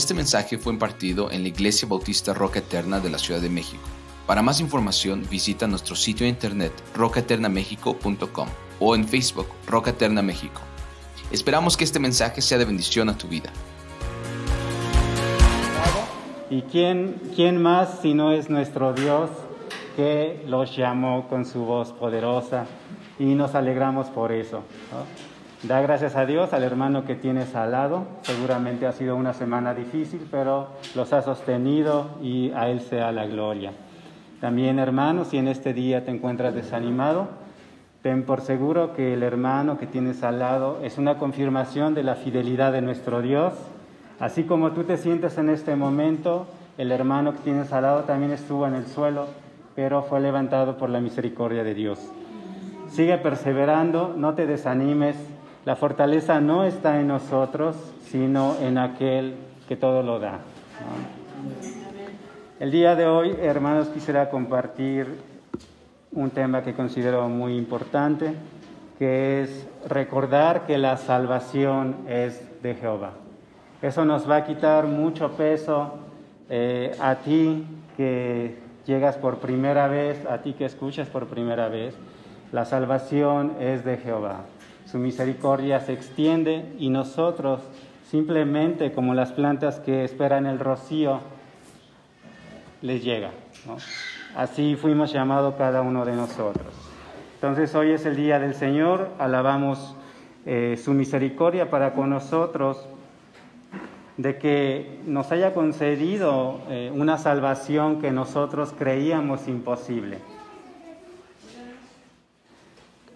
Este mensaje fue impartido en la Iglesia Bautista Roca Eterna de la Ciudad de México. Para más información visita nuestro sitio de internet rocaeternamexico.com o en Facebook Roca Eterna México. Esperamos que este mensaje sea de bendición a tu vida. ¿Y quién más si no es nuestro Dios que los llamó con su voz poderosa? Y nos alegramos por eso, ¿no? Da gracias a Dios, al hermano que tienes al lado. Seguramente ha sido una semana difícil, pero los ha sostenido y a Él sea la gloria. También, hermano, si en este día te encuentras desanimado, ten por seguro que el hermano que tienes al lado es una confirmación de la fidelidad de nuestro Dios. Así como tú te sientes en este momento, el hermano que tienes al lado también estuvo en el suelo, pero fue levantado por la misericordia de Dios. Sigue perseverando, no te desanimes. La fortaleza no está en nosotros, sino en aquel que todo lo da, ¿no? El día de hoy, hermanos, quisiera compartir un tema que considero muy importante, que es recordar que la salvación es de Jehová. Eso nos va a quitar mucho peso a ti que llegas por primera vez, a ti que escuchas por primera vez. La salvación es de Jehová. Su misericordia se extiende y nosotros simplemente, como las plantas que esperan el rocío, les llega, ¿no? Así fuimos llamados cada uno de nosotros. Entonces hoy es el día del Señor, alabamos su misericordia para con nosotros, de que nos haya concedido una salvación que nosotros creíamos imposible.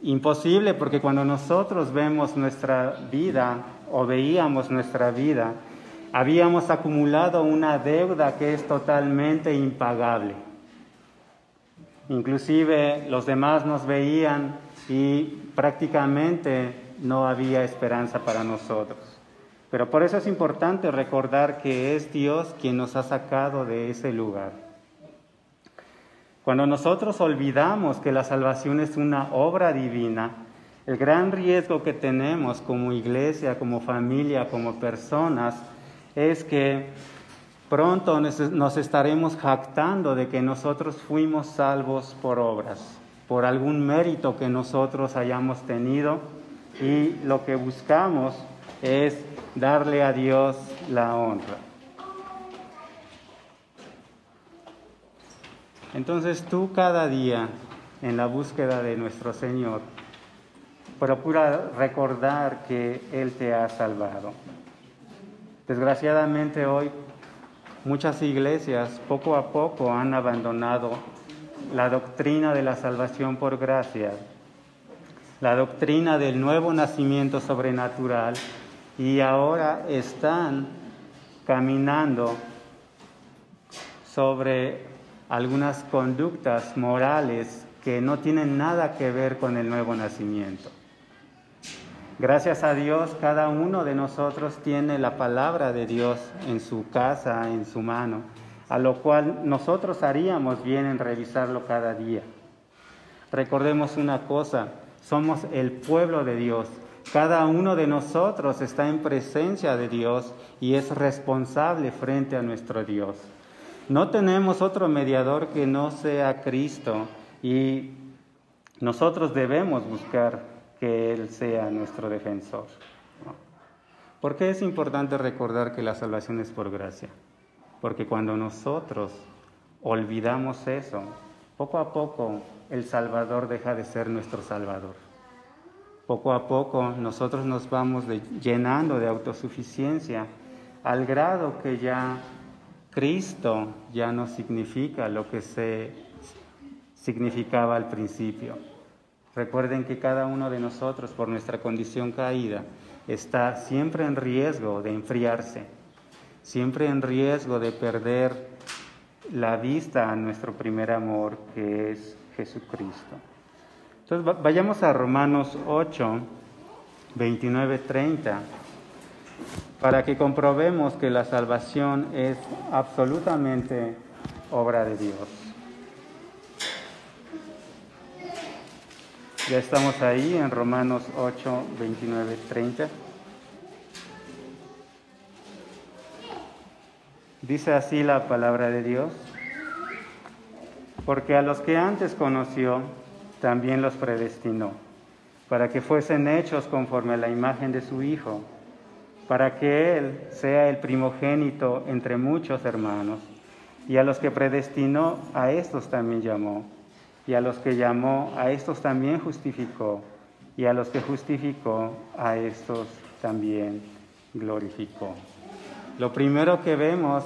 Imposible porque cuando nosotros vemos nuestra vida o veíamos nuestra vida, habíamos acumulado una deuda que es totalmente impagable. Inclusive los demás nos veían y prácticamente no había esperanza para nosotros. Pero por eso es importante recordar que es Dios quien nos ha sacado de ese lugar. Cuando nosotros olvidamos que la salvación es una obra divina, el gran riesgo que tenemos como iglesia, como familia, como personas, es que pronto nos estaremos jactando de que nosotros fuimos salvos por obras, por algún mérito que nosotros hayamos tenido, y lo que buscamos es darle a Dios la honra. Entonces tú cada día, en la búsqueda de nuestro Señor, procura recordar que Él te ha salvado. Desgraciadamente hoy muchas iglesias poco a poco han abandonado la doctrina de la salvación por gracia, la doctrina del nuevo nacimiento sobrenatural, y ahora están caminando sobre algunas conductas morales que no tienen nada que ver con el nuevo nacimiento. Gracias a Dios, cada uno de nosotros tiene la palabra de Dios en su casa, en su mano, a lo cual nosotros haríamos bien en revisarlo cada día. Recordemos una cosa, somos el pueblo de Dios. Cada uno de nosotros está en presencia de Dios y es responsable frente a nuestro Dios. No tenemos otro mediador que no sea Cristo, y nosotros debemos buscar que Él sea nuestro defensor, ¿no? ¿Por qué es importante recordar que la salvación es por gracia? Porque cuando nosotros olvidamos eso, poco a poco el Salvador deja de ser nuestro Salvador. Poco a poco nosotros nos vamos llenando de autosuficiencia al grado que ya Cristo ya no significa lo que se significaba al principio. Recuerden que cada uno de nosotros, por nuestra condición caída, está siempre en riesgo de enfriarse, siempre en riesgo de perder la vista a nuestro primer amor, que es Jesucristo. Entonces vayamos a Romanos 8, 29, 30. Para que comprobemos que la salvación es absolutamente obra de Dios. Ya estamos ahí en Romanos 8, 29, 30. Dice así la palabra de Dios: porque a los que antes conoció, también los predestinó, para que fuesen hechos conforme a la imagen de su Hijo, para que Él sea el primogénito entre muchos hermanos. Y a los que predestinó, a estos también llamó. Y a los que llamó, a estos también justificó. Y a los que justificó, a estos también glorificó. Lo primero que vemos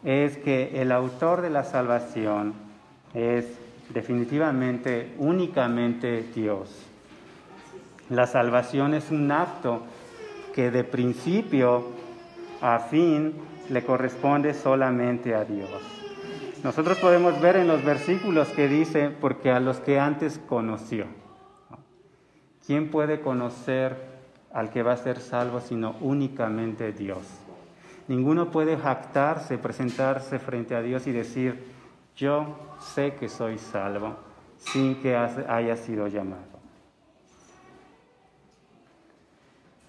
es que el autor de la salvación es definitivamente, únicamente Dios. La salvación es un acto que de principio a fin le corresponde solamente a Dios. Nosotros podemos ver en los versículos que dice, porque a los que antes conoció. ¿Quién puede conocer al que va a ser salvo sino únicamente Dios? Ninguno puede jactarse, presentarse frente a Dios y decir, yo sé que soy salvo, sin que haya sido llamado.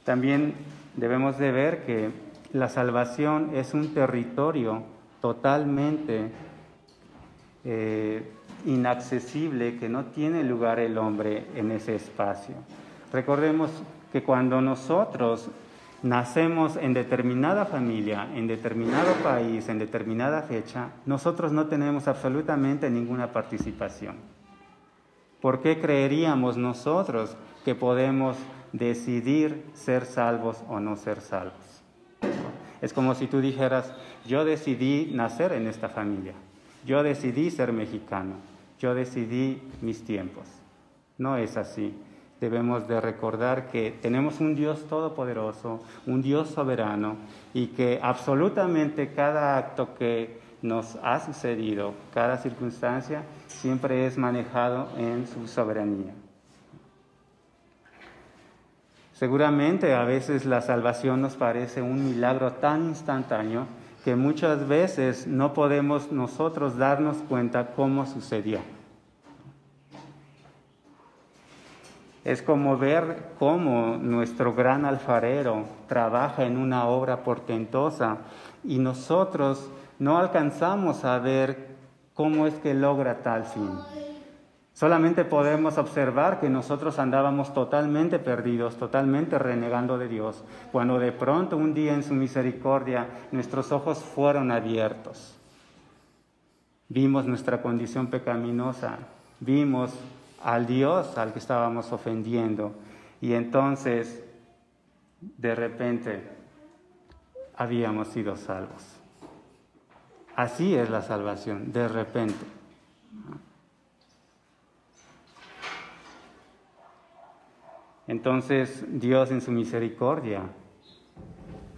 También debemos de ver que la salvación es un territorio totalmente inaccesible, que no tiene lugar el hombre en ese espacio. Recordemos que cuando nosotros nacemos en determinada familia, en determinado país, en determinada fecha, nosotros no tenemos absolutamente ninguna participación. ¿Por qué creeríamos nosotros que podemos decidir ser salvos o no ser salvos? Es como si tú dijeras, yo decidí nacer en esta familia, yo decidí ser mexicano, yo decidí mis tiempos. No es así. Debemos de recordar que tenemos un Dios todopoderoso, un Dios soberano, y que absolutamente cada acto que nos ha sucedido, cada circunstancia, siempre es manejado en su soberanía. Seguramente a veces la salvación nos parece un milagro tan instantáneo que muchas veces no podemos nosotros darnos cuenta cómo sucedió. Es como ver cómo nuestro gran alfarero trabaja en una obra portentosa y nosotros no alcanzamos a ver cómo es que logra tal fin. Solamente podemos observar que nosotros andábamos totalmente perdidos, totalmente renegando de Dios, cuando de pronto un día en su misericordia nuestros ojos fueron abiertos. Vimos nuestra condición pecaminosa, vimos al Dios al que estábamos ofendiendo, y entonces de repente habíamos sido salvos. Así es la salvación, de repente. Entonces Dios en su misericordia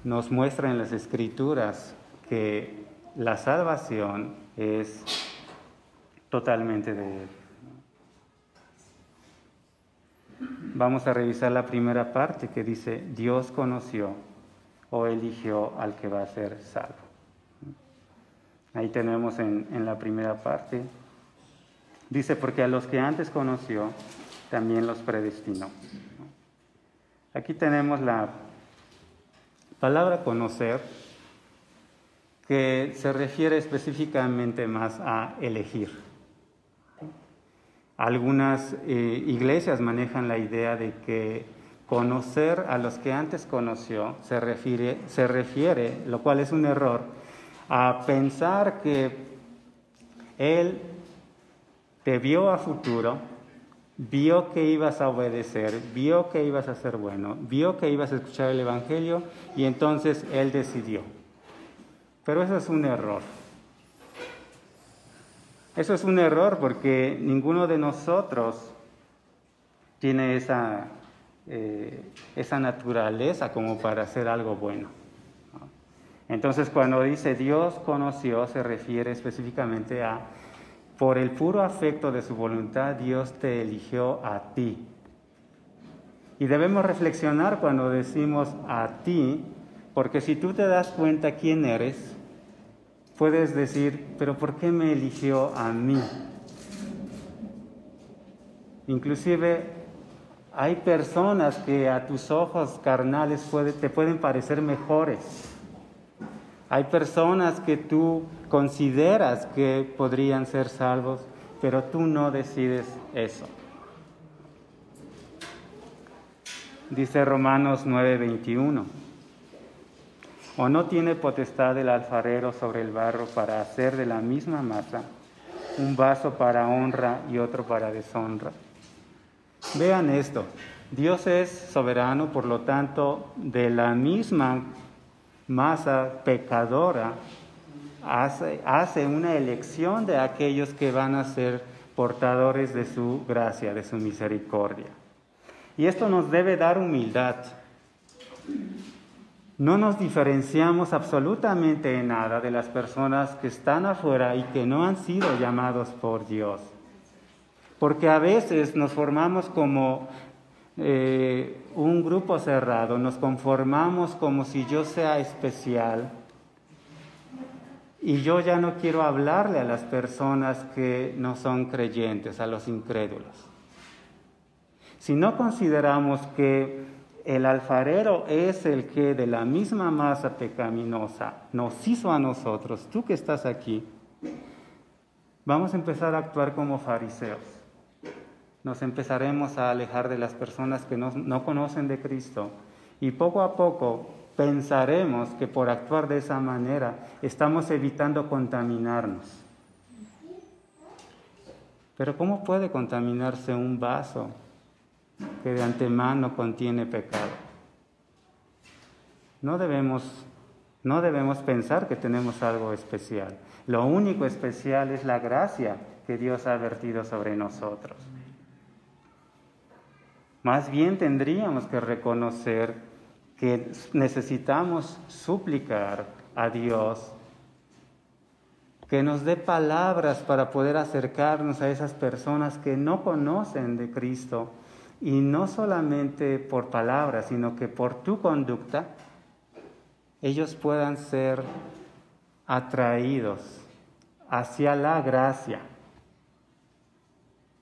nos muestra en las Escrituras que la salvación es totalmente de Él. Vamos a revisar la primera parte que dice, Dios conoció o eligió al que va a ser salvo. Ahí tenemos en la primera parte, dice, porque a los que antes conoció, también los predestinó. Aquí tenemos la palabra conocer, que se refiere específicamente más a elegir. Algunas iglesias manejan la idea de que conocer a los que antes conoció se refiere, lo cual es un error, a pensar que Él te vio a futuro, vio que ibas a obedecer, vio que ibas a ser bueno, vio que ibas a escuchar el Evangelio y entonces Él decidió. Pero eso es un error. Eso es un error porque ninguno de nosotros tiene esa naturaleza como para hacer algo bueno. Entonces, cuando dice Dios conoció, se refiere específicamente a, por el puro afecto de su voluntad, Dios te eligió a ti. Y debemos reflexionar cuando decimos a ti, porque si tú te das cuenta quién eres, puedes decir, pero ¿por qué me eligió a mí? Inclusive hay personas que a tus ojos carnales te pueden parecer mejores. Hay personas que tú consideras que podrían ser salvos, pero tú no decides eso. Dice Romanos 9:21. ¿O no tiene potestad el alfarero sobre el barro para hacer de la misma masa un vaso para honra y otro para deshonra? Vean esto, Dios es soberano, por lo tanto, de la misma masa pecadora, hace una elección de aquellos que van a ser portadores de su gracia, de su misericordia. Y esto nos debe dar humildad. No nos diferenciamos absolutamente en nada de las personas que están afuera y que no han sido llamados por Dios. Porque a veces nos formamos como un grupo cerrado, nos conformamos como si yo sea especial y yo ya no quiero hablarle a las personas que no son creyentes, a los incrédulos. Si no consideramos que el alfarero es el que de la misma masa pecaminosa nos hizo a nosotros, tú que estás aquí, vamos a empezar a actuar como fariseos. Nos empezaremos a alejar de las personas que no conocen de Cristo y poco a poco pensaremos que por actuar de esa manera estamos evitando contaminarnos. Pero ¿cómo puede contaminarse un vaso que de antemano contiene pecado? No debemos pensar que tenemos algo especial. Lo único especial es la gracia que Dios ha vertido sobre nosotros. Más bien tendríamos que reconocer que necesitamos suplicar a Dios que nos dé palabras para poder acercarnos a esas personas que no conocen de Cristo, y no solamente por palabras, sino que por tu conducta ellos puedan ser atraídos hacia la gracia,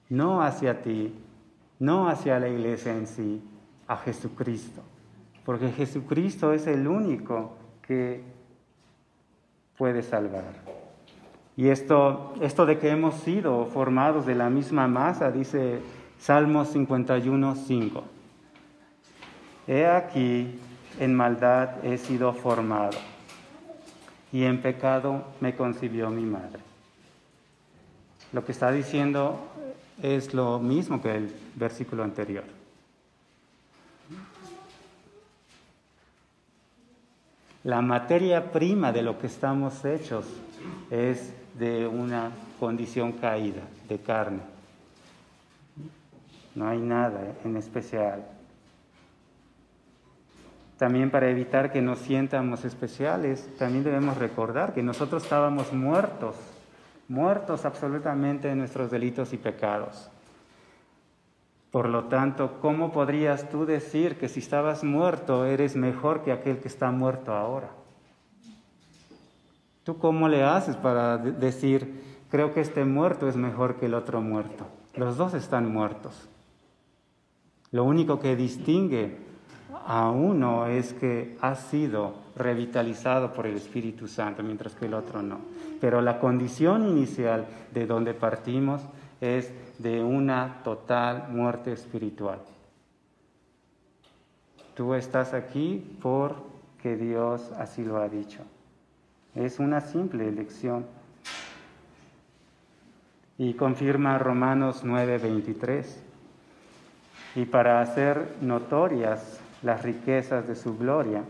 no hacia ti, no hacia la iglesia en sí, a Jesucristo, porque Jesucristo es el único que puede salvar. Y esto de que hemos sido formados de la misma masa, dice Salmos 51:5. He aquí, en maldad he sido formado, y en pecado me concibió mi madre. Lo que está diciendo es lo mismo que el versículo anterior. La materia prima de lo que estamos hechos es de una condición caída, de carne. No hay nada en especial. También para evitar que nos sientamos especiales, también debemos recordar que nosotros estábamos muertos absolutamente en nuestros delitos y pecados. Por lo tanto, ¿cómo podrías tú decir que si estabas muerto eres mejor que aquel que está muerto ahora? ¿Tú cómo le haces para decir, creo que este muerto es mejor que el otro muerto? Los dos están muertos. Lo único que distingue a uno es que ha sido revitalizado por el Espíritu Santo, mientras que el otro no. Pero la condición inicial de donde partimos es de una total muerte espiritual. Tú estás aquí porque Dios así lo ha dicho. Es una simple elección. Y confirma Romanos 9:23. Y para hacer notorias las riquezas de su gloria,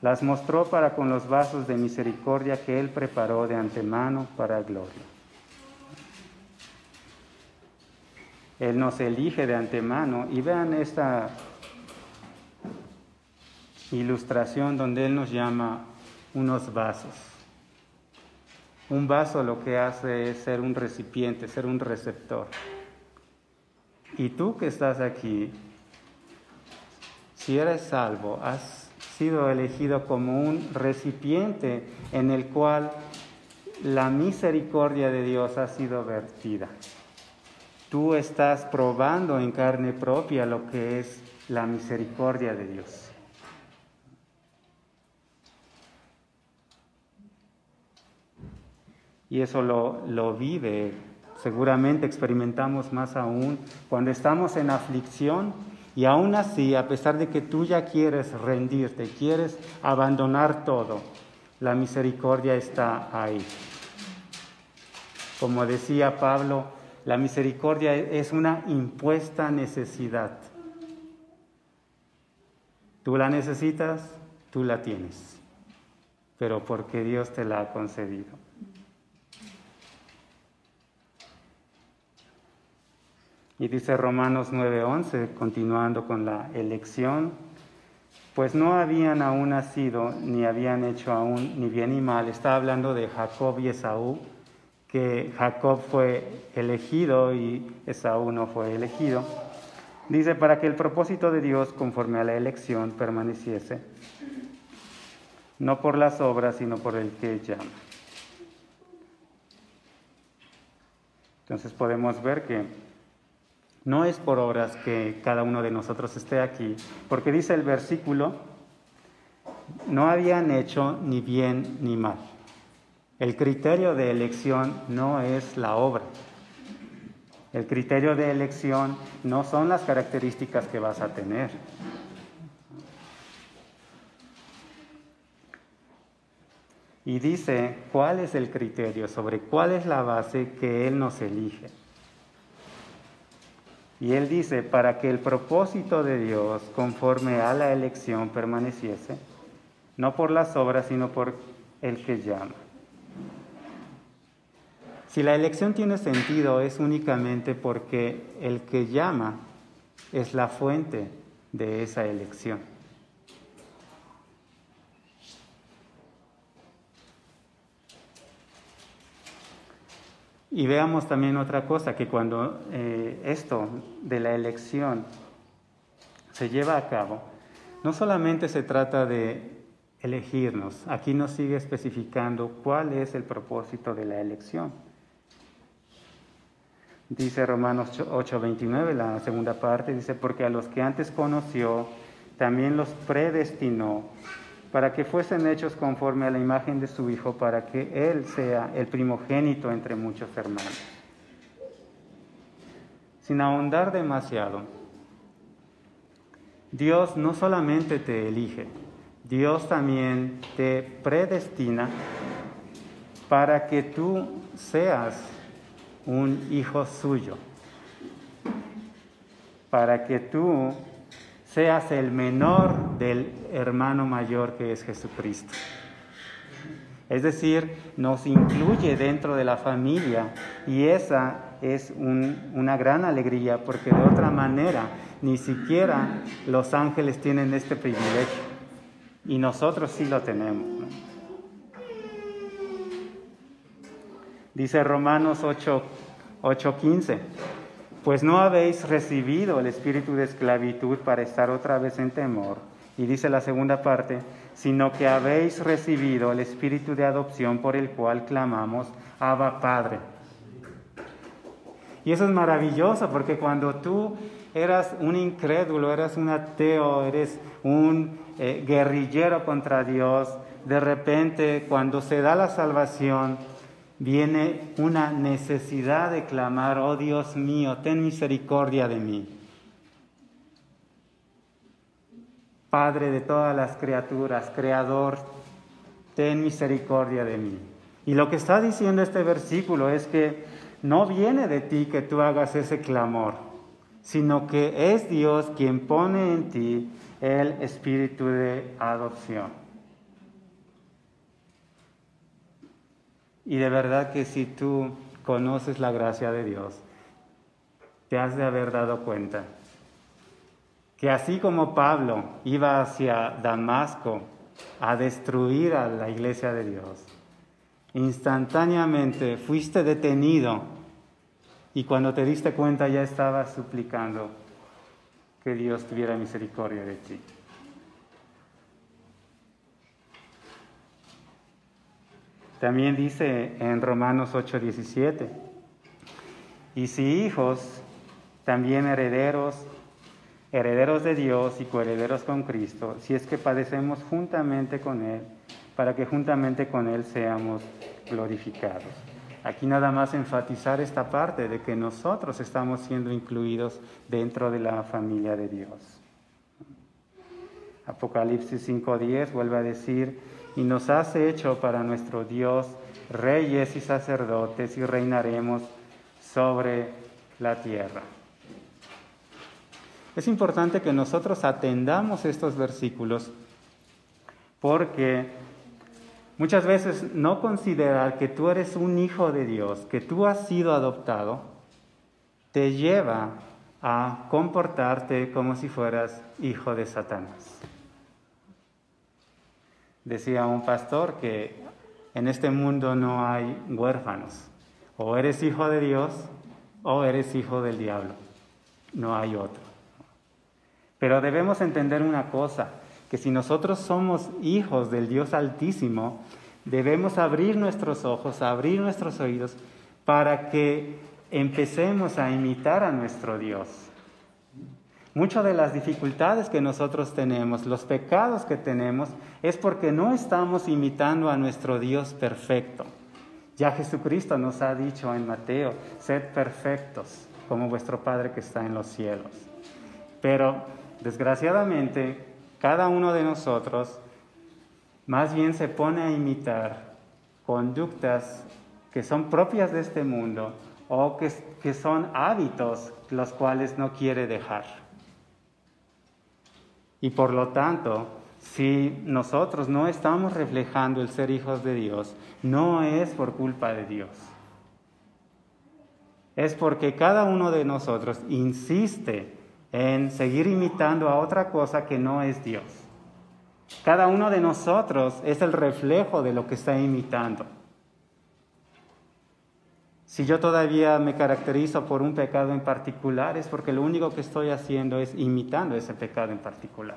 las mostró para con los vasos de misericordia que Él preparó de antemano para gloria. Él nos elige de antemano, y vean esta ilustración donde Él nos llama unos vasos. Un vaso lo que hace es ser un recipiente, ser un receptor. Y tú que estás aquí, si eres salvo, has sido elegido como un recipiente en el cual la misericordia de Dios ha sido vertida. Tú estás probando en carne propia lo que es la misericordia de Dios. Y eso lo vive. Seguramente experimentamos más aún cuando estamos en aflicción y aún así, a pesar de que tú ya quieres rendirte, quieres abandonar todo, la misericordia está ahí. Como decía Pablo, la misericordia es una impuesta necesidad. Tú la necesitas, tú la tienes, pero porque Dios te la ha concedido. Y dice Romanos 9:11, continuando con la elección, pues no habían aún nacido, ni habían hecho aún ni bien ni mal. Está hablando de Jacob y Esaú, que Jacob fue elegido y Esaú no fue elegido. Dice, para que el propósito de Dios conforme a la elección permaneciese, no por las obras, sino por el que llama. Entonces podemos ver que no es por obras que cada uno de nosotros esté aquí, porque dice el versículo, no habían hecho ni bien ni mal. El criterio de elección no es la obra. El criterio de elección no son las características que vas a tener. Y dice, ¿cuál es el criterio? Sobre cuál es la base que Él nos elige. Y Él dice, para que el propósito de Dios conforme a la elección permaneciese, no por las obras, sino por el que llama. Si la elección tiene sentido, es únicamente porque el que llama es la fuente de esa elección. Y veamos también otra cosa, que cuando esto de la elección se lleva a cabo, no solamente se trata de elegirnos, aquí nos sigue especificando cuál es el propósito de la elección. Dice Romanos 8:29, la segunda parte, dice, porque a los que antes conoció, también los predestinó, para que fuesen hechos conforme a la imagen de su Hijo, para que Él sea el primogénito entre muchos hermanos. Sin ahondar demasiado, Dios no solamente te elige, Dios también te predestina para que tú seas un hijo suyo, para que tú seas el menor del hermano mayor que es Jesucristo. Es decir, nos incluye dentro de la familia y esa es una gran alegría porque de otra manera ni siquiera los ángeles tienen este privilegio y nosotros sí lo tenemos, ¿no? Dice Romanos 8:15, pues no habéis recibido el espíritu de esclavitud para estar otra vez en temor. Y dice la segunda parte, sino que habéis recibido el espíritu de adopción por el cual clamamos, Abba, Padre. Y eso es maravilloso porque cuando tú eras un incrédulo, eras un ateo, eres un guerrillero contra Dios, de repente cuando se da la salvación, viene una necesidad de clamar, oh Dios mío, ten misericordia de mí. Padre de todas las criaturas, Creador, ten misericordia de mí. Y lo que está diciendo este versículo es que no viene de ti que tú hagas ese clamor, sino que es Dios quien pone en ti el espíritu de adopción. Y de verdad que si tú conoces la gracia de Dios, te has de haber dado cuenta que así como Pablo iba hacia Damasco a destruir a la iglesia de Dios, instantáneamente fuiste detenido y cuando te diste cuenta ya estabas suplicando que Dios tuviera misericordia de ti. También dice en Romanos 8:17, y si hijos, también herederos de Dios y coherederos con Cristo, si es que padecemos juntamente con Él, para que juntamente con Él seamos glorificados. aquí nada más enfatizar esta parte de que nosotros estamos siendo incluidos dentro de la familia de Dios. Apocalipsis 5:10 vuelve a decir, y nos has hecho para nuestro Dios reyes y sacerdotes y reinaremos sobre la tierra. Es importante que nosotros atendamos estos versículos porque muchas veces no considerar que tú eres un hijo de Dios, que tú has sido adoptado, te lleva a comportarte como si fueras hijo de Satanás. Decía un pastor que en este mundo no hay huérfanos. O eres hijo de Dios o eres hijo del diablo. No hay otro. Pero debemos entender una cosa, que si nosotros somos hijos del Dios Altísimo, debemos abrir nuestros ojos, abrir nuestros oídos, para que empecemos a imitar a nuestro Dios. Muchas de las dificultades que nosotros tenemos, los pecados que tenemos, es porque no estamos imitando a nuestro Dios perfecto. Ya Jesucristo nos ha dicho en Mateo, sed perfectos como vuestro Padre que está en los cielos. Pero, desgraciadamente, cada uno de nosotros más bien se pone a imitar conductas que son propias de este mundo o que son hábitos los cuales no quiere dejar. Y por lo tanto, si nosotros no estamos reflejando el ser hijos de Dios, no es por culpa de Dios. Es porque cada uno de nosotros insiste en seguir imitando a otra cosa que no es Dios. Cada uno de nosotros es el reflejo de lo que está imitando. Si yo todavía me caracterizo por un pecado en particular, es porque lo único que estoy haciendo es imitando ese pecado en particular.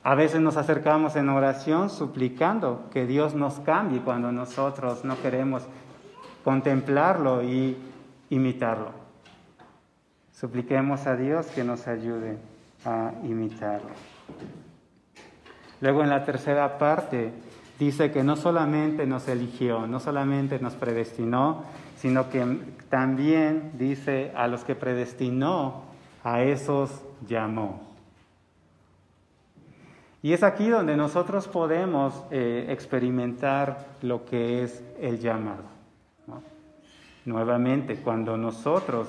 A veces nos acercamos en oración suplicando que Dios nos cambie cuando nosotros no queremos contemplarlo y imitarlo. Supliquemos a Dios que nos ayude a imitarlo. Luego en la tercera parte dice que no solamente nos eligió, no solamente nos predestinó, sino que también dice a los que predestinó, a esos llamó. Y es aquí donde nosotros podemos experimentar lo que es el llamado, ¿no? Nuevamente, cuando nosotros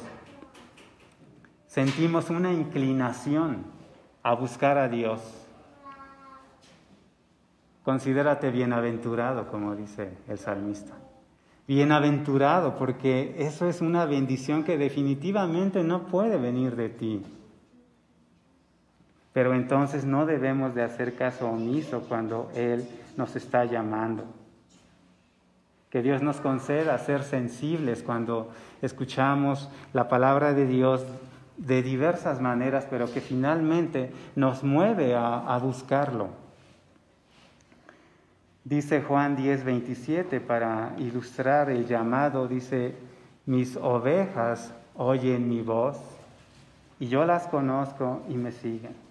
sentimos una inclinación a buscar a Dios, considérate bienaventurado, como dice el salmista. Bienaventurado, porque eso es una bendición que definitivamente no puede venir de ti. Pero entonces no debemos de hacer caso omiso cuando Él nos está llamando. Que Dios nos conceda ser sensibles cuando escuchamos la palabra de Dios de diversas maneras, pero que finalmente nos mueve a buscarlo. Dice Juan 10:27 para ilustrar el llamado, dice, mis ovejas oyen mi voz y yo las conozco y me siguen.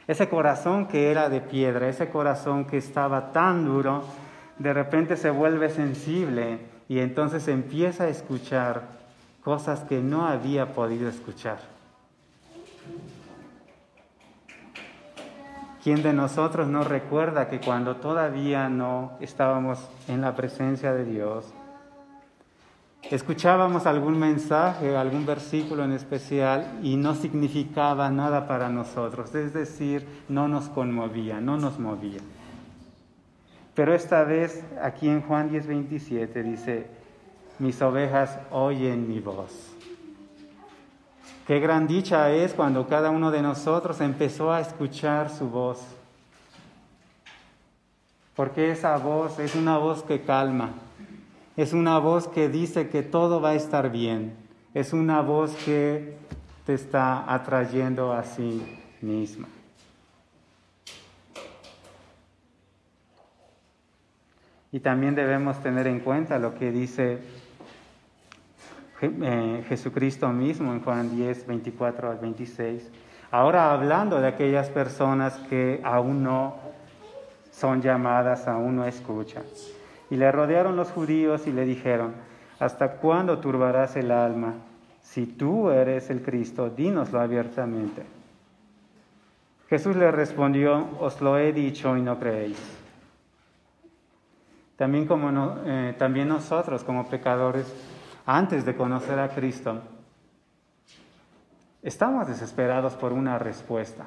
Ese corazón que era de piedra, ese corazón que estaba tan duro, de repente se vuelve sensible y entonces empieza a escuchar cosas que no había podido escuchar. ¿Quién de nosotros no recuerda que cuando todavía no estábamos en la presencia de Dios, escuchábamos algún mensaje, algún versículo en especial y no significaba nada para nosotros? Es decir, no nos conmovía, no nos movía. Pero esta vez, aquí en Juan 10:27 dice, mis ovejas oyen mi voz. Qué gran dicha es cuando cada uno de nosotros empezó a escuchar su voz. Porque esa voz es una voz que calma. Es una voz que dice que todo va a estar bien. Es una voz que te está atrayendo a sí misma. Y también debemos tener en cuenta lo que dice Jesucristo mismo en Juan 10:24-26. Ahora hablando de aquellas personas que aún no son llamadas aún no escuchan. Y le rodearon los judíos y le dijeron: ¿hasta cuándo turbarás el alma? Si tú eres el Cristo, dínoslo abiertamente. Jesús le respondió: os lo he dicho y no creéis. También nosotros como pecadores, antes de conocer a Cristo, estamos desesperados por una respuesta.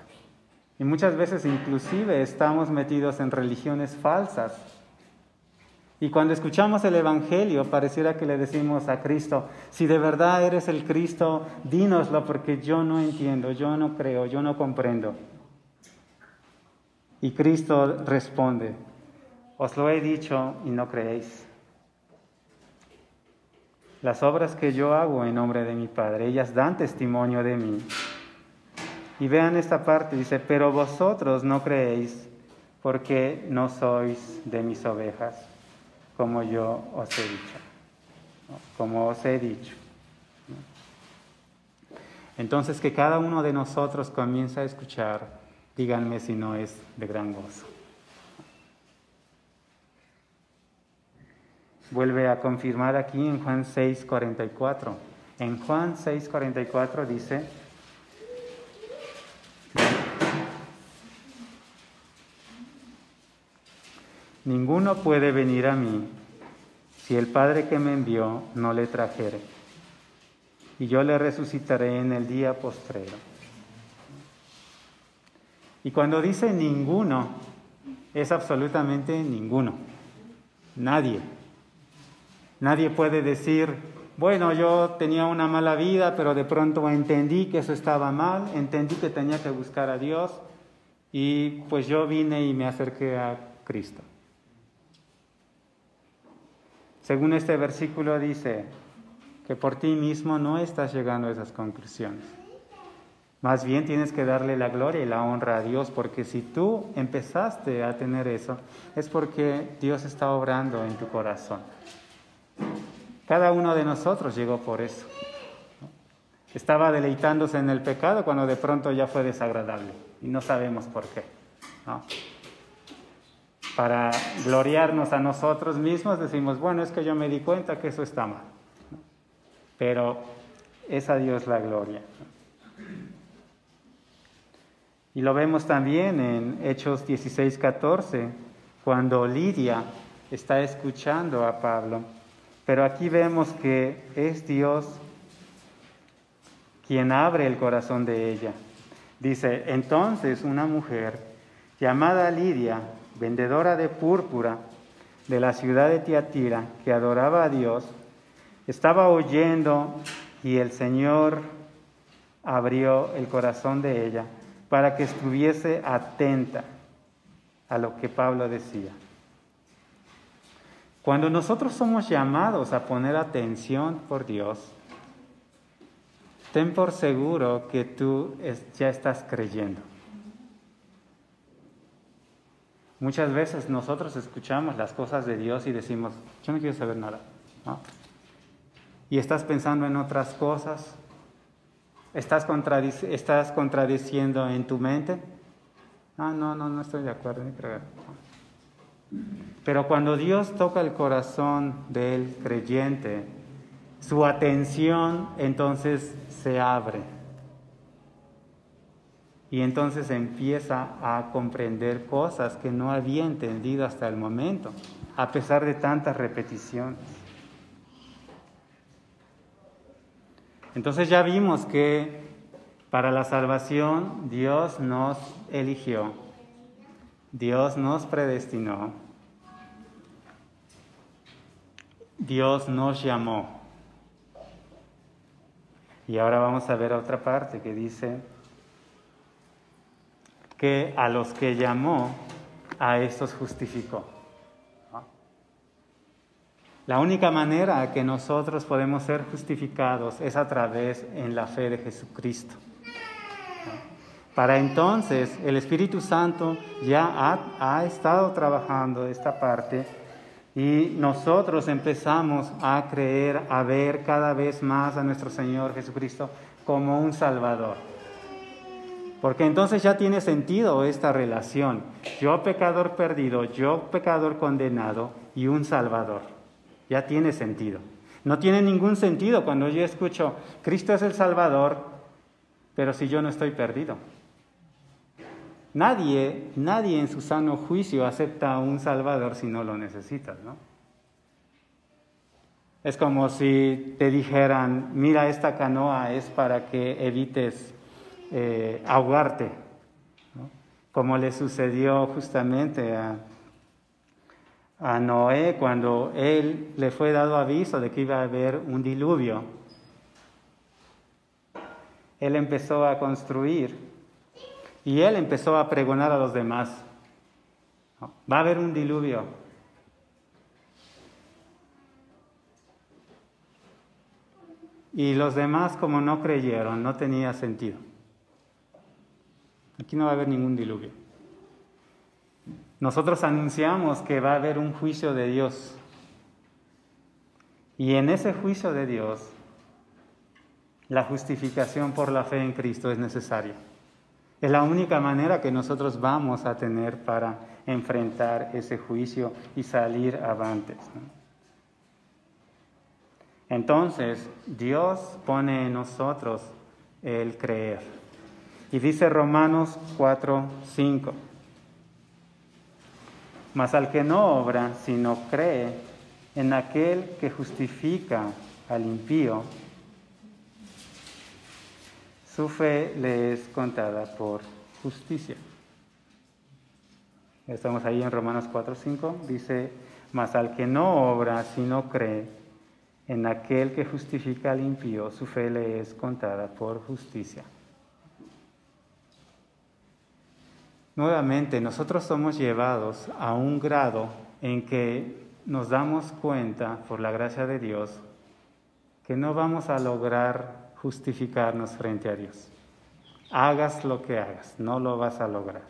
Y muchas veces inclusive estamos metidos en religiones falsas. Y cuando escuchamos el Evangelio, pareciera que le decimos a Cristo: si de verdad eres el Cristo, dínoslo, porque yo no entiendo, yo no creo, yo no comprendo. Y Cristo responde: os lo he dicho y no creéis. Las obras que yo hago en nombre de mi Padre, ellas dan testimonio de mí. Y vean esta parte, dice: pero vosotros no creéis, porque no sois de mis ovejas, como yo os he dicho. Como os he dicho. Entonces, que cada uno de nosotros comience a escuchar, díganme si no es de gran gozo. Vuelve a confirmar aquí en Juan 6:44. En Juan 6:44 dice: ninguno puede venir a mí si el Padre que me envió no le trajere, y yo le resucitaré en el día postrero. Y cuando dice ninguno, es absolutamente ninguno. Nadie. Nadie puede decir: bueno, yo tenía una mala vida, pero de pronto entendí que eso estaba mal, entendí que tenía que buscar a Dios, y pues yo vine y me acerqué a Cristo. Según este versículo dice que por ti mismo no estás llegando a esas conclusiones. Más bien tienes que darle la gloria y la honra a Dios, porque si tú empezaste a tener eso, es porque Dios está obrando en tu corazón. Cada uno de nosotros llegó por eso. Estaba deleitándose en el pecado cuando de pronto ya fue desagradable y no sabemos por qué, ¿no? Para gloriarnos a nosotros mismos decimos: bueno, es que yo me di cuenta que eso está mal, ¿no? Pero es a Dios la gloria. Y lo vemos también en Hechos 16:14, cuando Lidia está escuchando a Pablo. Pero aquí vemos que es Dios quien abre el corazón de ella. Dice: entonces una mujer llamada Lidia, vendedora de púrpura de la ciudad de Tiatira, que adoraba a Dios, estaba oyendo, y el Señor abrió el corazón de ella para que estuviese atenta a lo que Pablo decía. Cuando nosotros somos llamados a poner atención por Dios, ten por seguro que tú ya estás creyendo. Muchas veces nosotros escuchamos las cosas de Dios y decimos: yo no quiero saber nada, ¿no? Y estás pensando en otras cosas, estás contradiciendo en tu mente. No estoy de acuerdo, ni creo. Pero cuando Dios toca el corazón del creyente, su atención entonces se abre. Y entonces empieza a comprender cosas que no había entendido hasta el momento, a pesar de tantas repeticiones. Entonces ya vimos que para la salvación Dios nos eligió, Dios nos predestinó, Dios nos llamó. Y ahora vamos a ver otra parte que dice que a los que llamó, a estos justificó. La única manera que nosotros podemos ser justificados es a través en la fe de Jesucristo. Para entonces el Espíritu Santo ya ha estado trabajando esta parte y nosotros empezamos a creer, a ver cada vez más a nuestro Señor Jesucristo como un Salvador. Porque entonces ya tiene sentido esta relación. Yo pecador perdido, yo pecador condenado y un Salvador. Ya tiene sentido. No tiene ningún sentido cuando yo escucho, Cristo es el Salvador, pero si yo no estoy perdido. Nadie en su sano juicio acepta a un Salvador si no lo necesitas, ¿no? Es como si te dijeran, mira, esta canoa es para que evites ahogarte, ¿no? Como le sucedió justamente a Noé cuando él le fue dado aviso de que iba a haber un diluvio. Él empezó a construir y él empezó a pregonar a los demás, ¿no? Va a haber un diluvio. Y los demás, como no creyeron, no tenía sentido. Aquí no va a haber ningún diluvio. Nosotros anunciamos que va a haber un juicio de Dios. Y en ese juicio de Dios, la justificación por la fe en Cristo es necesaria. Es la única manera que nosotros vamos a tener para enfrentar ese juicio y salir avantes, ¿no? Entonces, Dios pone en nosotros el creer. Y dice Romanos 4:5. Mas al que no obra, sino cree en aquel que justifica al impío, su fe le es contada por justicia. Estamos ahí en Romanos 4:5. Dice, mas al que no obra, sino cree en aquel que justifica al impío, su fe le es contada por justicia. Nuevamente, nosotros somos llevados a un grado en que nos damos cuenta, por la gracia de Dios, que no vamos a lograr justificarnos frente a Dios. Hagas lo que hagas, no lo vas a lograr.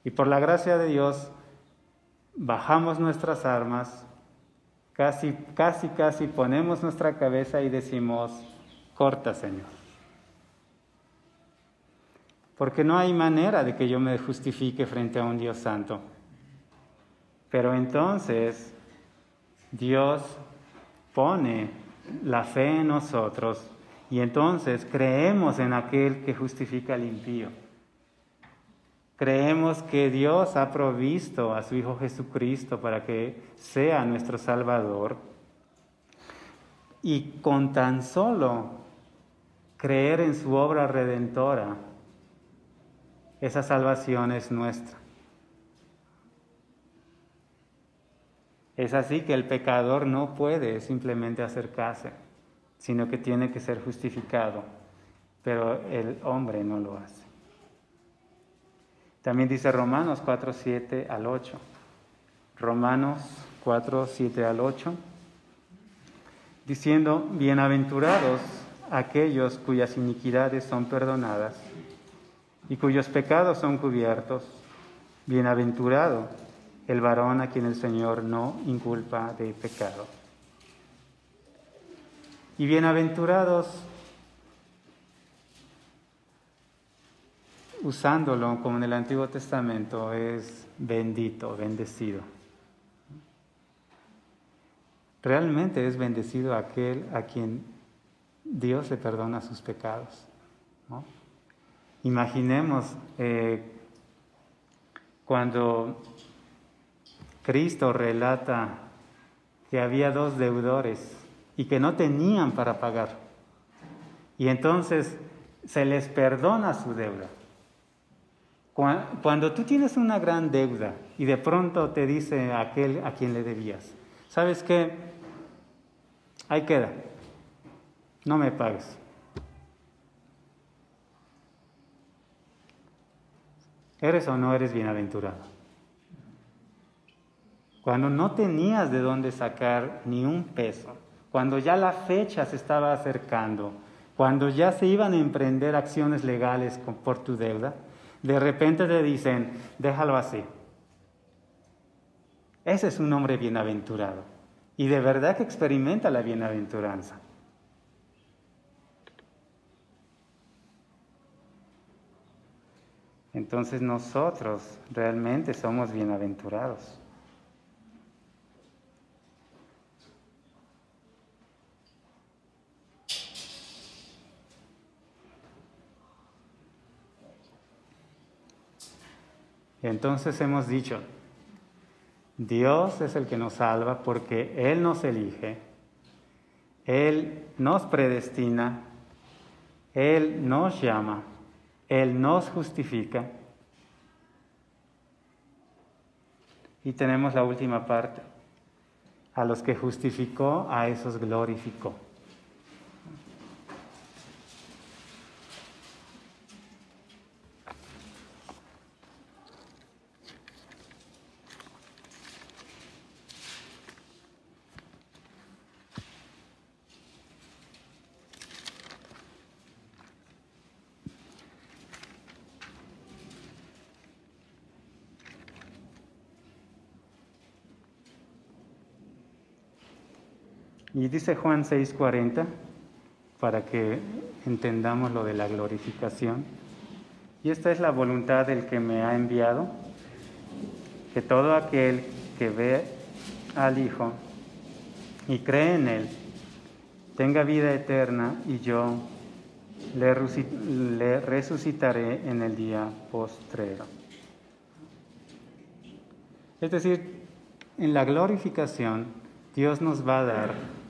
Y por la gracia de Dios, bajamos nuestras armas, casi ponemos nuestra cabeza y decimos, corta, Señor. Porque no hay manera de que yo me justifique frente a un Dios santo. Pero entonces Dios pone la fe en nosotros y entonces creemos en aquel que justifica al impío. Creemos que Dios ha provisto a su Hijo Jesucristo para que sea nuestro Salvador. Y con tan solo creer en su obra redentora, esa salvación es nuestra. Es así que el pecador no puede simplemente acercarse, sino que tiene que ser justificado, pero el hombre no lo hace. También dice Romanos 4:7 al 8. Romanos 4:7 al 8, diciendo, bienaventurados aquellos cuyas iniquidades son perdonadas y cuyos pecados son cubiertos. Bienaventurado el varón a quien el Señor no inculpa de pecado. Y bienaventurados, usándolo como en el Antiguo Testamento, es bendito, bendecido. Realmente es bendecido aquel a quien Dios le perdona sus pecados, ¿no? Imaginemos cuando Cristo relata que había 2 deudores y que no tenían para pagar. Y entonces se les perdona su deuda. Cuando tú tienes una gran deuda y de pronto te dice aquel a quien le debías, ¿sabes qué? Ahí queda, no me pagues. ¿Eres o no eres bienaventurado? Cuando no tenías de dónde sacar ni un peso, cuando ya la fecha se estaba acercando, cuando ya se iban a emprender acciones legales por tu deuda, de repente te dicen, déjalo así. Ese es un hombre bienaventurado y de verdad que experimenta la bienaventuranza. entonces nosotros realmente somos bienaventurados. Entonces hemos dicho, Dios es el que nos salva porque Él nos elige, Él nos predestina, Él nos llama, Él nos justifica. Y tenemos la última parte, a los que justificó, a esos glorificó. Y dice Juan 6:40, para que entendamos lo de la glorificación. Y esta es la voluntad del que me ha enviado, que todo aquel que ve al Hijo y cree en Él, tenga vida eterna, y yo le resucitaré en el día postrero. Es decir, en la glorificación, Dios nos va a dar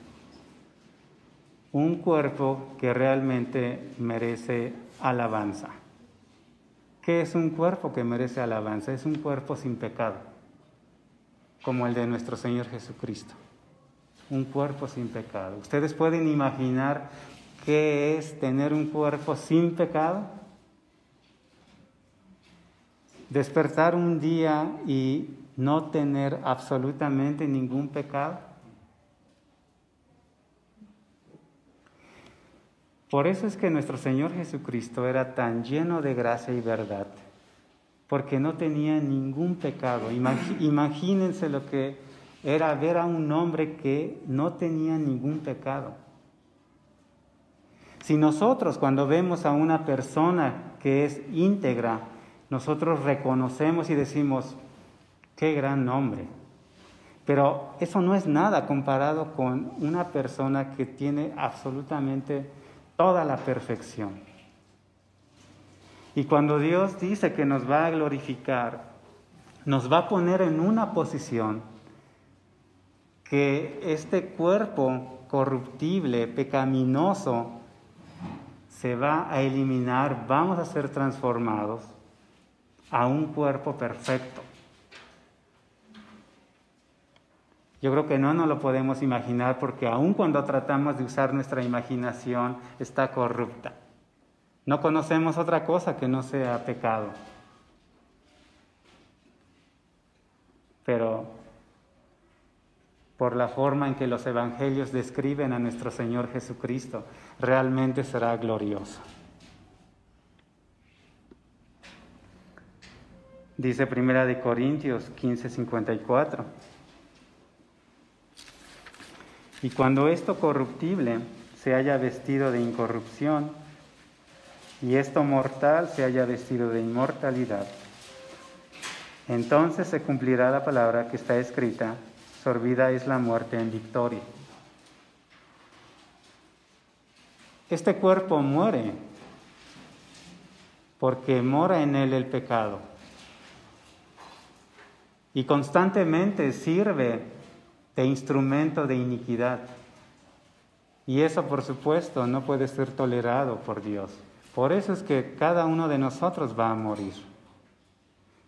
un cuerpo que realmente merece alabanza. ¿Qué es un cuerpo que merece alabanza? Es un cuerpo sin pecado, como el de nuestro Señor Jesucristo. Un cuerpo sin pecado. ¿Ustedes pueden imaginar qué es tener un cuerpo sin pecado? Despertar un día y no tener absolutamente ningún pecado. Por eso es que nuestro Señor Jesucristo era tan lleno de gracia y verdad, porque no tenía ningún pecado. Imagínense lo que era ver a un hombre que no tenía ningún pecado. Si nosotros, cuando vemos a una persona que es íntegra, nosotros reconocemos y decimos, ¡qué gran hombre! Pero eso no es nada comparado con una persona que tiene absolutamente toda la perfección. Y cuando Dios dice que nos va a glorificar, nos va a poner en una posición que este cuerpo corruptible, pecaminoso, se va a eliminar, vamos a ser transformados a un cuerpo perfecto. Yo creo que no nos lo podemos imaginar, porque aun cuando tratamos de usar nuestra imaginación, está corrupta. No conocemos otra cosa que no sea pecado. Pero por la forma en que los evangelios describen a nuestro Señor Jesucristo, realmente será glorioso. Dice 1 Corintios 15:54. Y cuando esto corruptible se haya vestido de incorrupción, y esto mortal se haya vestido de inmortalidad, entonces se cumplirá la palabra que está escrita: sorbida es la muerte en victoria. Este cuerpo muere porque mora en él el pecado, y constantemente sirve de instrumento de iniquidad. Y eso, por supuesto, no puede ser tolerado por Dios. Por eso es que cada uno de nosotros va a morir.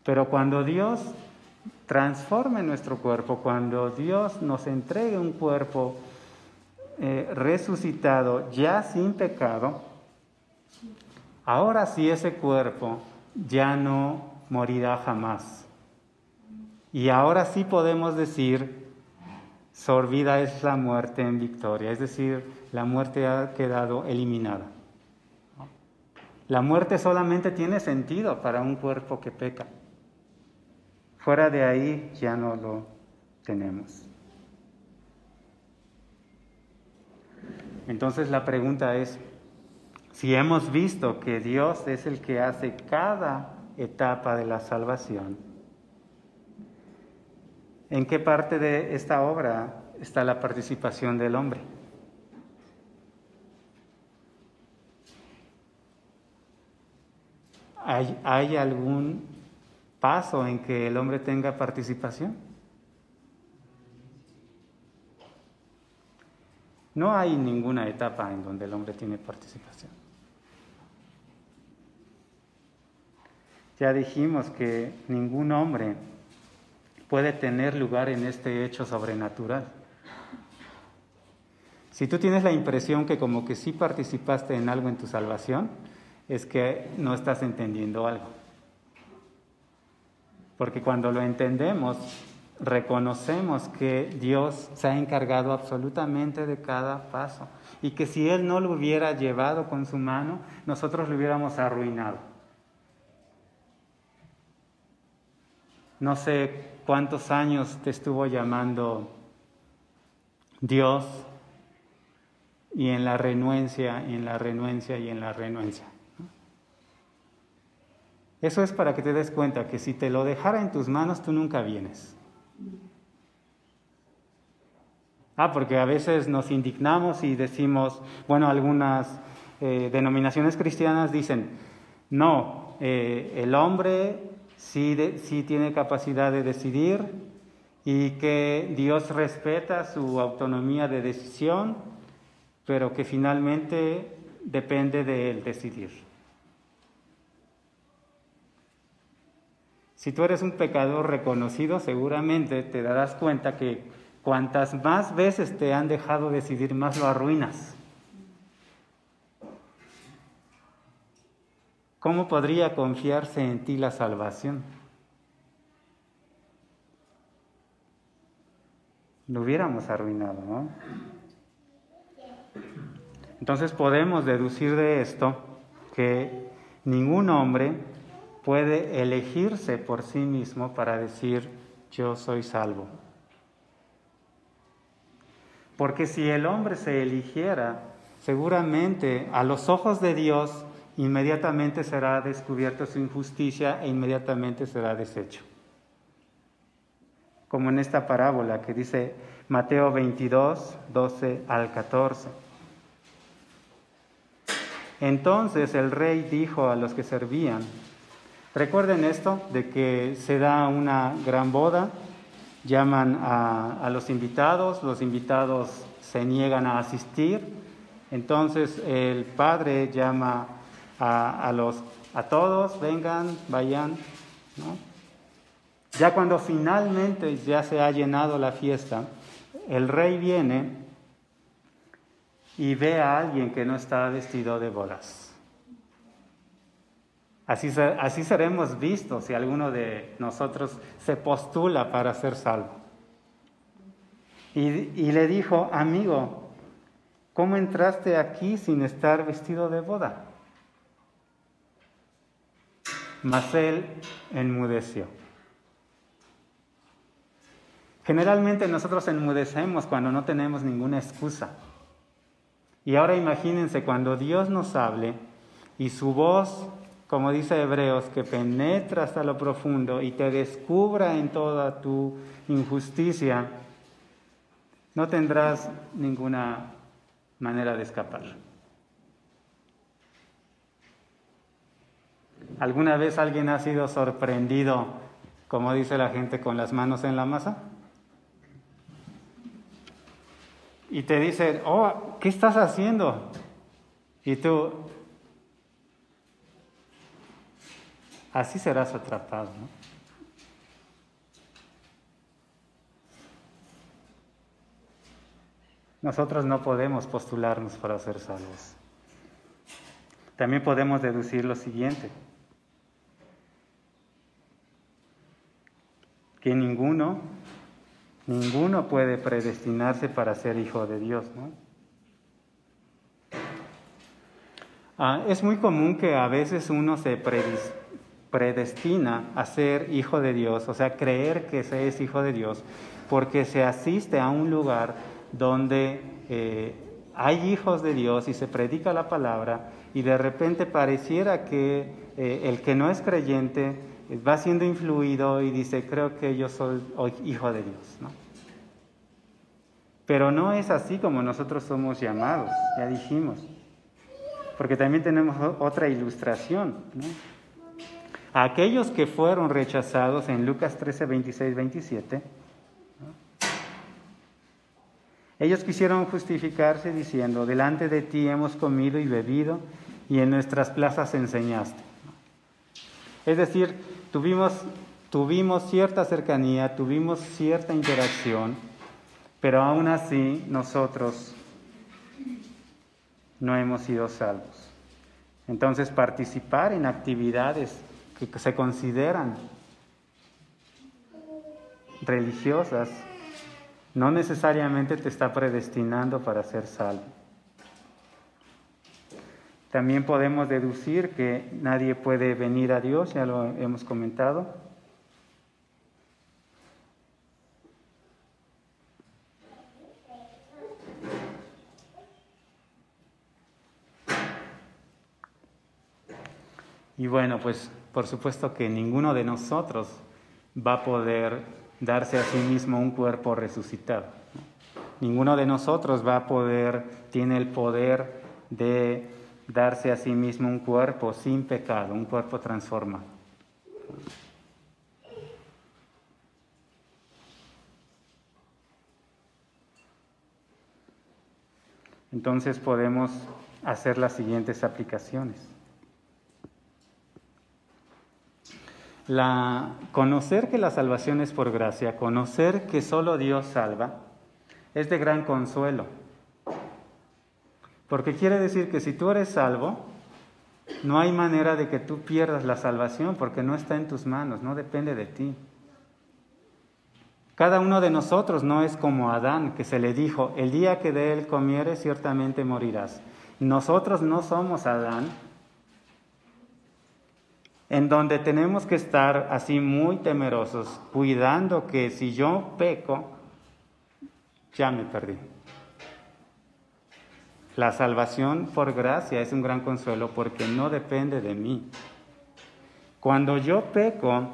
Pero cuando Dios transforme nuestro cuerpo, cuando Dios nos entregue un cuerpo resucitado, ya sin pecado, ahora sí ese cuerpo ya no morirá jamás. Y ahora sí podemos decir: sorbida es la muerte en victoria, es decir, la muerte ha quedado eliminada. La muerte solamente tiene sentido para un cuerpo que peca. Fuera de ahí ya no lo tenemos. Entonces la pregunta es, si hemos visto que Dios es el que hace cada etapa de la salvación. ¿En qué parte de esta obra está la participación del hombre? ¿Hay algún paso en que el hombre tenga participación? No hay ninguna etapa en donde el hombre tiene participación. Ya dijimos que ningún hombre puede tener lugar en este hecho sobrenatural. Si tú tienes la impresión que como que sí participaste en algo en tu salvación, es que no estás entendiendo algo. Porque cuando lo entendemos, reconocemos que Dios se ha encargado absolutamente de cada paso y que si Él no lo hubiera llevado con su mano, nosotros lo hubiéramos arruinado. No sé cuántos años te estuvo llamando Dios y en la renuencia, y en la renuencia, y en la renuencia. Eso es para que te des cuenta que si te lo dejara en tus manos, tú nunca vienes. Porque a veces nos indignamos y decimos, bueno, algunas denominaciones cristianas dicen, no, el hombre sí tiene capacidad de decidir y que Dios respeta su autonomía de decisión, pero que finalmente depende de él decidir. Si tú eres un pecador reconocido, seguramente te darás cuenta que cuantas más veces te han dejado decidir, más lo arruinas. ¿Cómo podría confiarse en ti la salvación? Lo hubiéramos arruinado, ¿no? Entonces podemos deducir de esto que ningún hombre puede elegirse por sí mismo para decir, yo soy salvo. Porque si el hombre se eligiera, seguramente a los ojos de Dios inmediatamente será descubierta su injusticia e inmediatamente será deshecho. Como en esta parábola que dice Mateo 22, 12 al 14. Entonces el rey dijo a los que servían, recuerden esto, de que se da una gran boda, llaman a los invitados se niegan a asistir, entonces el padre llama a todos, vengan, vayan, ¿no? Ya cuando finalmente ya se ha llenado la fiesta, el rey viene y ve a alguien que no está vestido de bodas. Así seremos vistos si alguno de nosotros se postula para ser salvo. Y le dijo, amigo, ¿cómo entraste aquí sin estar vestido de boda? Mas él enmudeció. Generalmente nosotros enmudecemos cuando no tenemos ninguna excusa. Y ahora imagínense cuando Dios nos hable y su voz, como dice Hebreos, que penetra hasta lo profundo y te descubra en toda tu injusticia, no tendrás ninguna manera de escapar. ¿Alguna vez alguien ha sido sorprendido, como dice la gente, con las manos en la masa? Y te dicen, ¿qué estás haciendo? Y tú, así serás atrapado, ¿no? Nosotros no podemos postularnos para ser salvos. También podemos deducir lo siguiente, que ninguno puede predestinarse para ser hijo de Dios, ¿no? Es muy común que a veces uno se predestina a ser hijo de Dios, o sea, creer que se es hijo de Dios, porque se asiste a un lugar donde hay hijos de Dios y se predica la palabra y de repente pareciera que el que no es creyente va siendo influido y dice, creo que yo soy hijo de Dios, ¿no? Pero no es así como nosotros somos llamados, ya dijimos, porque también tenemos otra ilustración, ¿no? Aquellos que fueron rechazados en Lucas 13, 26, 27, ¿no? Ellos quisieron justificarse diciendo, delante de ti hemos comido y bebido y en nuestras plazas enseñaste, ¿no? Es decir, tuvimos cierta cercanía, tuvimos cierta interacción, pero aún así nosotros no hemos sido salvos. Entonces, participar en actividades que se consideran religiosas no necesariamente te está predestinando para ser salvo. También podemos deducir que nadie puede venir a Dios, ya lo hemos comentado. Y bueno, pues por supuesto que ninguno de nosotros va a poder darse a sí mismo un cuerpo resucitado, ¿no? Ninguno de nosotros tiene el poder de darse a sí mismo un cuerpo sin pecado, un cuerpo transformado. Entonces podemos hacer las siguientes aplicaciones. Conocer que la salvación es por gracia, conocer que solo Dios salva, es de gran consuelo. Porque quiere decir que si tú eres salvo, no hay manera de que tú pierdas la salvación, porque no está en tus manos, no depende de ti. Cada uno de nosotros no es como Adán, que se le dijo, el día que de él comieres, ciertamente morirás. Nosotros no somos Adán, en donde tenemos que estar así muy temerosos, cuidando que si yo peco, ya me perdí. La salvación por gracia es un gran consuelo porque no depende de mí. Cuando yo peco,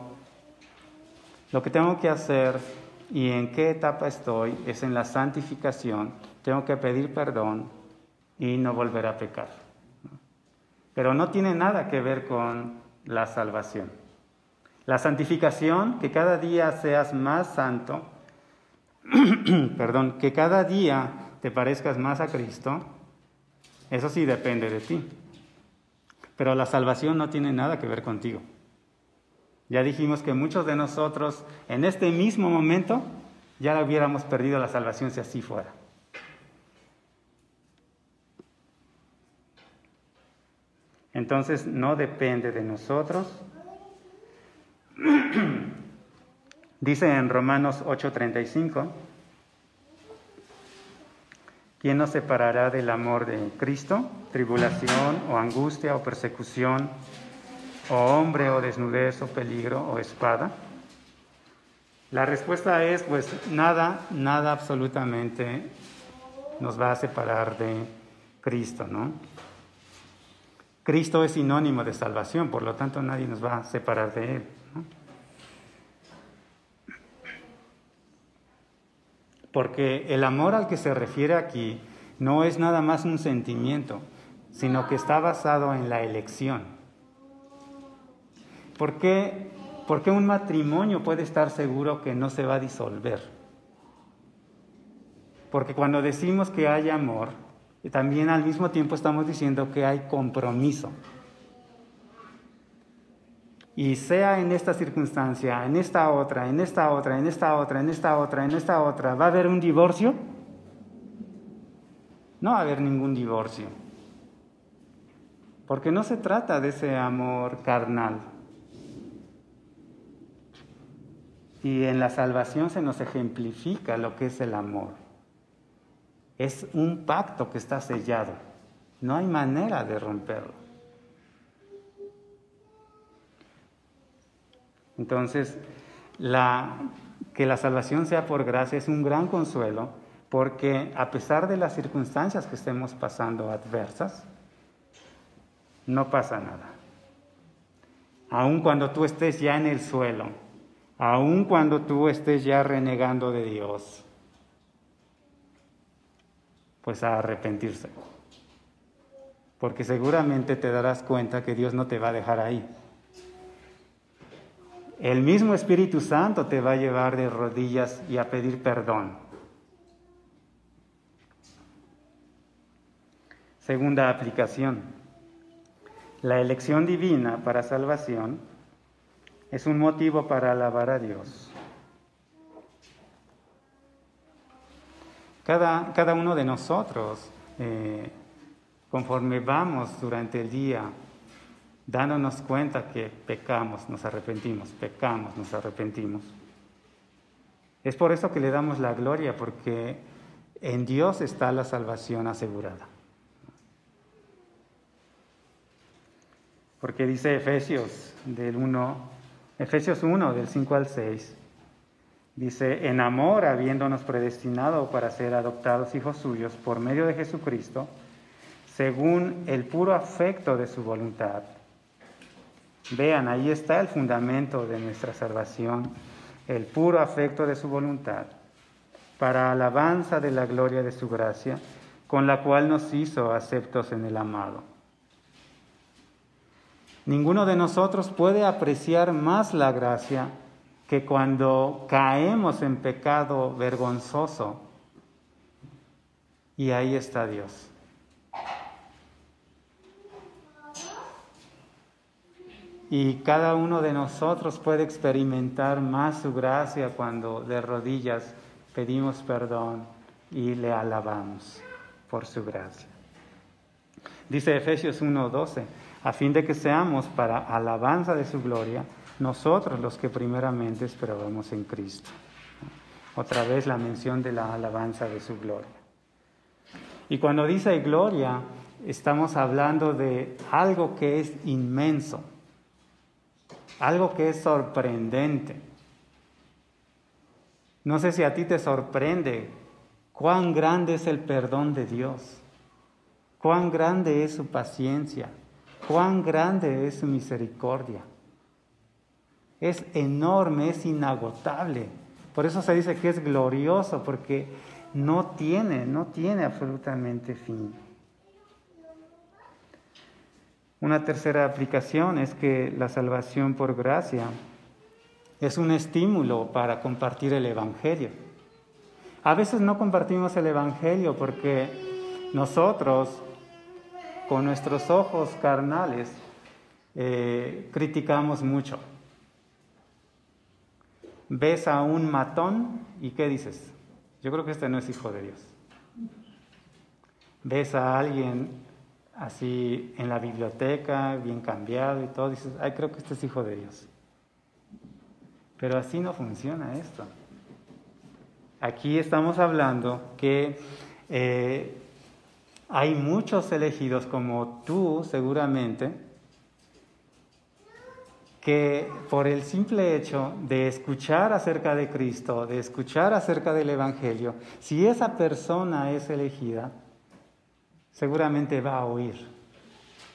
lo que tengo que hacer y en qué etapa estoy es en la santificación. Tengo que pedir perdón y no volver a pecar. Pero no tiene nada que ver con la salvación. La santificación, que cada día seas más santo, perdón, que cada día te parezcas más a Cristo, eso sí depende de ti. Pero la salvación no tiene nada que ver contigo. Ya dijimos que muchos de nosotros en este mismo momento ya hubiéramos perdido la salvación si así fuera. Entonces no depende de nosotros. Dice en Romanos 8:35, ¿quién nos separará del amor de Cristo? ¿Tribulación o angustia o persecución o hambre o desnudez o peligro o espada? La respuesta es pues nada absolutamente nos va a separar de Cristo, ¿no? Cristo es sinónimo de salvación, por lo tanto nadie nos va a separar de Él, ¿no? Porque el amor al que se refiere aquí no es nada más un sentimiento, sino que está basado en la elección. ¿Por qué un matrimonio puede estar seguro que no se va a disolver? Porque cuando decimos que hay amor, también al mismo tiempo estamos diciendo que hay compromiso. Y sea en esta circunstancia, en esta otra, en esta otra, en esta otra, en esta otra, en esta otra, ¿va a haber un divorcio? No va a haber ningún divorcio. Porque no se trata de ese amor carnal. Y en la salvación se nos ejemplifica lo que es el amor. Es un pacto que está sellado. No hay manera de romperlo. Entonces, que la salvación sea por gracia es un gran consuelo, Porque a pesar de las circunstancias que estemos pasando adversas, no pasa nada. Aun cuando tú estés ya en el suelo, aun cuando tú estés ya renegando de Dios, pues a arrepentirse. Porque seguramente te darás cuenta que Dios no te va a dejar ahí. El mismo Espíritu Santo te va a llevar de rodillas y a pedir perdón. Segunda aplicación. La elección divina para salvación es un motivo para alabar a Dios. Cada uno de nosotros, conforme vamos durante el día, dándonos cuenta que pecamos, nos arrepentimos, pecamos, nos arrepentimos. Es por eso que le damos la gloria, porque en Dios está la salvación asegurada. Porque dice Efesios 1, del 5 al 6, dice: en amor, habiéndonos predestinado para ser adoptados hijos suyos por medio de Jesucristo, según el puro afecto de su voluntad. Vean, ahí está el fundamento de nuestra salvación, el puro afecto de su voluntad, para alabanza de la gloria de su gracia, con la cual nos hizo aceptos en el amado. Ninguno de nosotros puede apreciar más la gracia que cuando caemos en pecado vergonzoso, y ahí está Dios. Y cada uno de nosotros puede experimentar más su gracia cuando de rodillas pedimos perdón y le alabamos por su gracia. Dice Efesios 1:12, a fin de que seamos para alabanza de su gloria, nosotros los que primeramente esperábamos en Cristo. Otra vez la mención de la alabanza de su gloria. Y cuando dice gloria, estamos hablando de algo que es inmenso, algo que es sorprendente. No sé si a ti te sorprende cuán grande es el perdón de Dios, cuán grande es su paciencia, cuán grande es su misericordia. Es enorme, es inagotable. Por eso se dice que es glorioso, porque no tiene absolutamente fin. Una tercera aplicación es que la salvación por gracia es un estímulo para compartir el Evangelio. A veces no compartimos el Evangelio porque nosotros, con nuestros ojos carnales, criticamos mucho. Ves a un matón y ¿qué dices? Yo creo que este no es hijo de Dios. Ves a alguien así en la biblioteca, bien cambiado y todo, dices, ay, creo que este es hijo de Dios. Pero así no funciona esto. Aquí estamos hablando que hay muchos elegidos como tú seguramente, que por el simple hecho de escuchar acerca de Cristo, de escuchar acerca del Evangelio, si esa persona es elegida, seguramente va a oír.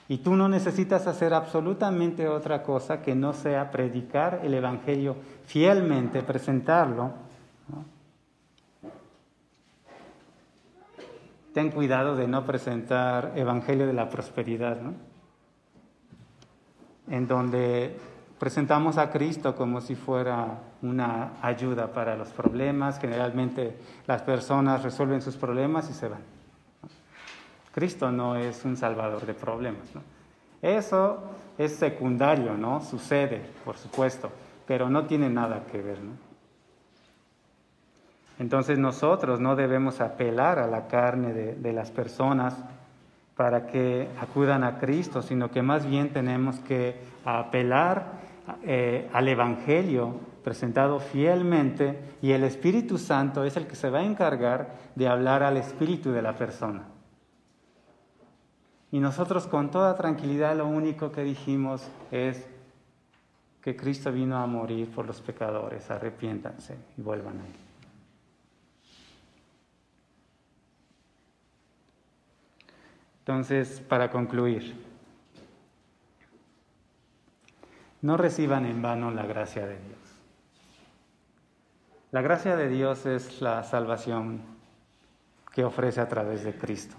Y tú no necesitas hacer absolutamente otra cosa que no sea predicar el Evangelio fielmente, presentarlo, ¿no? Ten cuidado de no presentar Evangelio de la prosperidad, ¿no? En donde presentamos a Cristo como si fuera una ayuda para los problemas. Generalmente las personas resuelven sus problemas y se van. Cristo no es un salvador de problemas, ¿no? Eso es secundario, ¿no? Sucede, por supuesto, pero no tiene nada que ver, ¿no? Entonces nosotros no debemos apelar a la carne de las personas para que acudan a Cristo, sino que más bien tenemos que apelar al Evangelio presentado fielmente, y el Espíritu Santo es el que se va a encargar de hablar al espíritu de la persona. Y nosotros con toda tranquilidad lo único que dijimos es que Cristo vino a morir por los pecadores, arrepiéntanse y vuelvan a Él. Entonces, para concluir, no reciban en vano la gracia de Dios. La gracia de Dios es la salvación que ofrece a través de Cristo.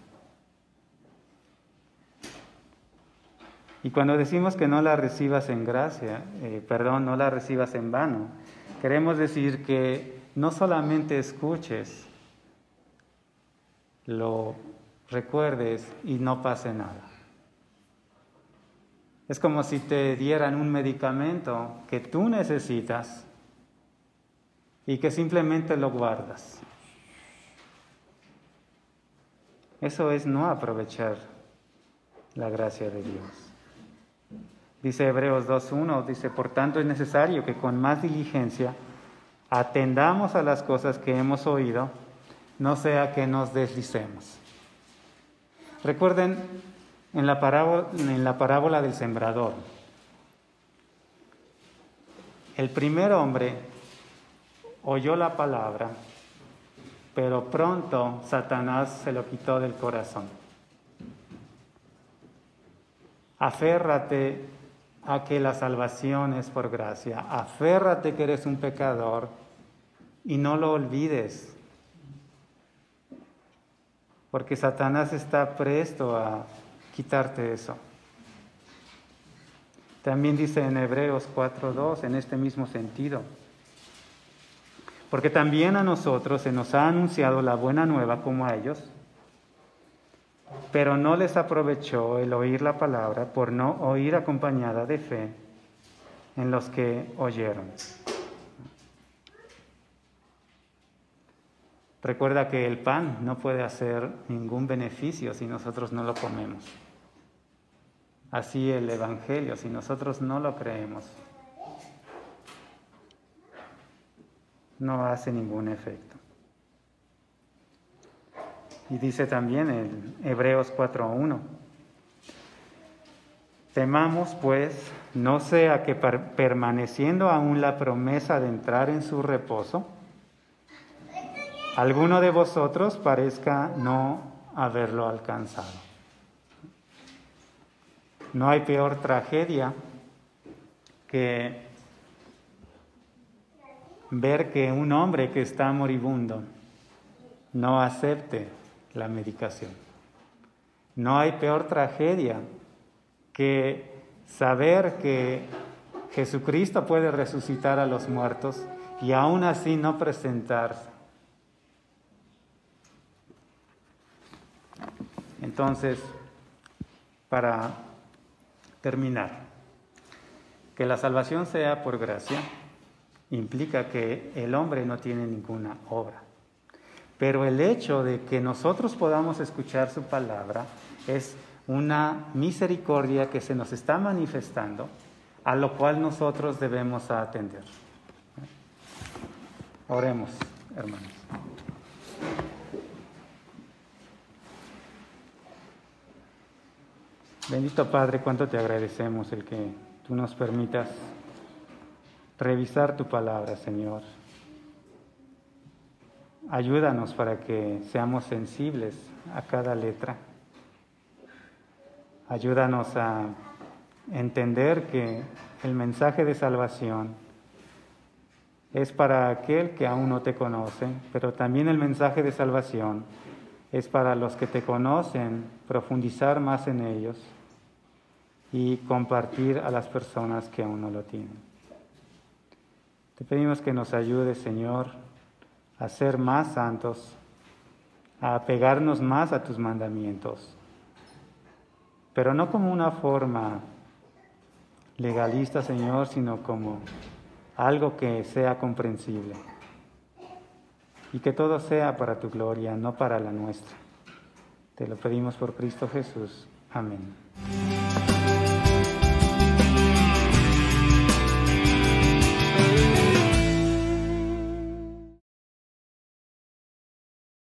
Y cuando decimos que no la recibas en gracia, no la recibas en vano, queremos decir que no solamente escuches, lo recuerdes y no pase nada. Es como si te dieran un medicamento que tú necesitas y que simplemente lo guardas. Eso es no aprovechar la gracia de Dios. Dice Hebreos 2:1, dice, por tanto es necesario que con más diligencia atendamos a las cosas que hemos oído, no sea que nos deslicemos. Recuerden en la parábola del sembrador. El primer hombre oyó la palabra, pero pronto Satanás se lo quitó del corazón. Aférrate a que la salvación es por gracia. Aférrate que eres un pecador y no lo olvides. Porque Satanás está presto a quitarte eso. También dice en Hebreos 4:2, en este mismo sentido. Porque también a nosotros se nos ha anunciado la buena nueva como a ellos, pero no les aprovechó el oír la palabra por no oír acompañada de fe en los que oyeron. Recuerda que el pan no puede hacer ningún beneficio si nosotros no lo comemos. Así el Evangelio, si nosotros no lo creemos, no hace ningún efecto. Y dice también en Hebreos 4:1, temamos pues, no sea que permaneciendo aún la promesa de entrar en su reposo, alguno de vosotros parezca no haberlo alcanzado. No hay peor tragedia que ver que un hombre que está moribundo no acepte la medicación. No hay peor tragedia que saber que Jesucristo puede resucitar a los muertos y aún así no presentarse. Entonces, para terminar, que la salvación sea por gracia implica que el hombre no tiene ninguna obra. Pero el hecho de que nosotros podamos escuchar su palabra es una misericordia que se nos está manifestando, a lo cual nosotros debemos atender. Oremos, hermanos. Bendito Padre, cuánto te agradecemos el que tú nos permitas revisar tu palabra, Señor. Ayúdanos para que seamos sensibles a cada letra. Ayúdanos a entender que el mensaje de salvación es para aquel que aún no te conoce, pero también el mensaje de salvación es para los que te conocen, profundizar más en ellos y compartir a las personas que aún no lo tienen. Te pedimos que nos ayudes, Señor, a ser más santos, a apegarnos más a tus mandamientos, pero no como una forma legalista, Señor, sino como algo que sea comprensible y que todo sea para tu gloria, no para la nuestra. Te lo pedimos por Cristo Jesús. Amén.